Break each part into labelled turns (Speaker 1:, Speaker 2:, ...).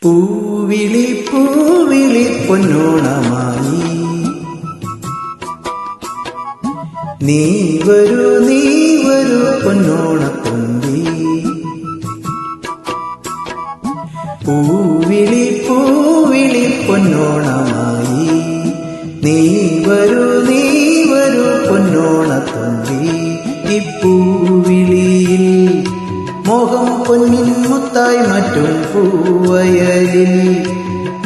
Speaker 1: പൂവിളി പൂവിളി പൊന്നോണമായി നീ വരൂ പൊന്നോണത്തുമ്പി. പൂവിളി പൂവിളി പൊന്നോണമായി നീ വരൂ പൊന്നോണത്തുമ്പി. ഈ പൂവിളിയിൽ മോഹം പൊന്നിൻ മുത്തായി മറ്റും പൂവയലിൽ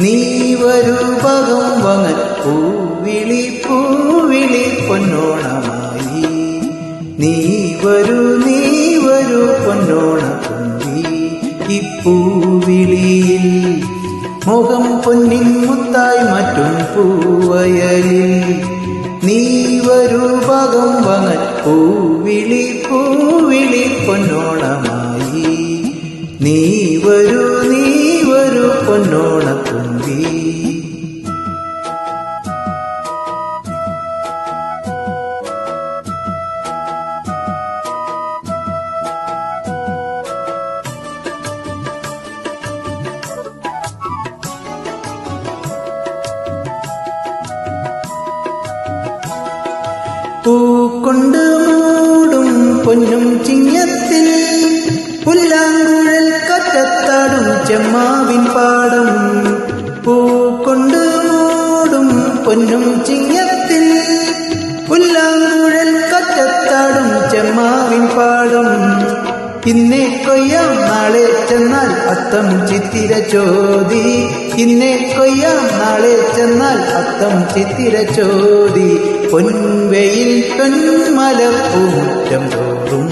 Speaker 1: നീ വരൂ ഭഗം വങ്ങൻ. പൂവിളി പൂവിളി പൊന്നോണമായി നീ വരൂ പൊന്നോണത്തുമ്പി. ഈ പൂവിളിയിൽ മോഹം പൊന്നിൻ മുത്തായി മറ്റും പൂവയലിൽ നീ വരൂ ഭഗം വങ്ങൻ. പൂവിളി പൂവിളി പൊന്നോണമായി നീ വരൂ പൊന്നോണത്തുമ്പി. പൂക്കൊണ്ട് മൂടും പൊന്നും ചിങ്ങത്തിൽ പുല്ലാങ്കുഴൽ കറ്റത്താടും ചെമ്മാവിൻ പാടം. പൂക്കൊണ്ട് മൂടും പൊന്നും ചിങ്ങത്തിൽ പുല്ലാങ്കുഴൽ കറ്റത്താടും ചെമ്മാവിൻ പാടം. ഇന്നേ കൊയ്യാം നാളെ ചെന്നാൽ അത്തം ചിത്തിര ചോദി. ഇന്നേ കൊയ്യാം നാളെ ചെന്നാൽ അത്തം ചിത്തിര ചോദി. പൊൻവെയിൽ പെൺമലപ്പൂമുറ്റം തോറും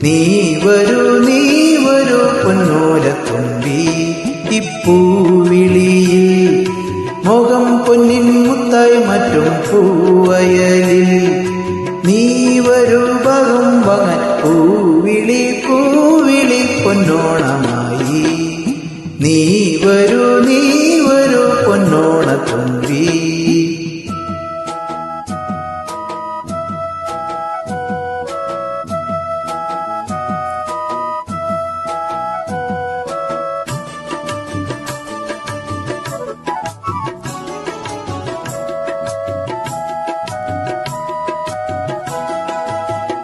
Speaker 1: നീ വരൂ പൊന്നോലത്തുമ്പി. ഇപ്പൂവിളിയിൽ മോഹം പൊന്നിൻ മുത്തായി മറ്റും പൂവയലിൽ നീ വരൂ ഭഗം വങ്ങൻ. പൂവിളി പൂവിളി പൊന്നോണമായി നീ വരൂ പൊന്നോണത്തുമ്പി.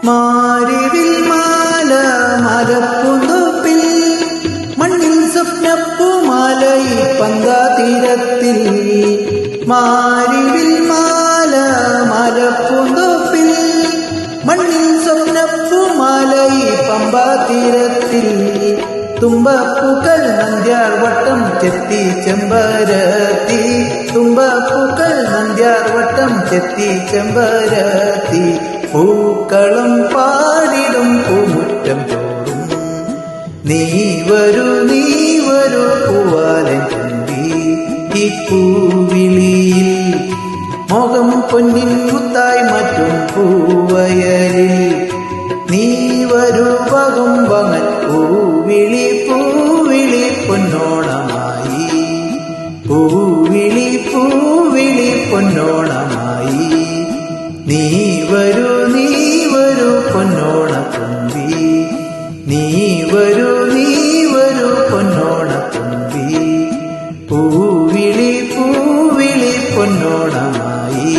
Speaker 1: മാരിവിൽ മാല മലപ്പുന്തോപ്പിൽ മണ്ണിൽ സ്വപ്നപ്പൂമാലയി പങ്കാതീരത്തിൽ. മാരിവിൽ മാല മലപ്പുന്തോപ്പിൽ മണ്ണിൽ സ്വപ്നപ്പൂമാലയി പമ്പാതീരത്തിൽ. തുമ്പപ്പൂക്കൾ നന്ദ്യാർ വട്ടം ചെത്തി ചെമ്പരത്തി. തുമ്പപ്പൂക്കൾ നന്ദ്യാർ വട്ടം ചെത്തി ചെമ്പരത്തി. പൂക്കളം പാടിടും പൂമുറ്റം തോറും നീ വരൂ പൂവാലൻ തുമ്പി. ഈ പൂവിളിയിൽ മോഹം പൊന്നിൻ മുത്തായി മറ്റും പൂവയലിൽ നീ വരൂ ഭഗം വങ്ങൻ. പൂവിളി പൂവിളി പൊന്നോണമായി പൂവിളി പൂവിളി പൊന്നോണമായി നീ വരൂ പൊന്നോണത്തുമ്പി. നീ വരൂ പൊന്നോണത്തുമ്പി. പൂവിളി പൂവിളി പൊന്നോണമായി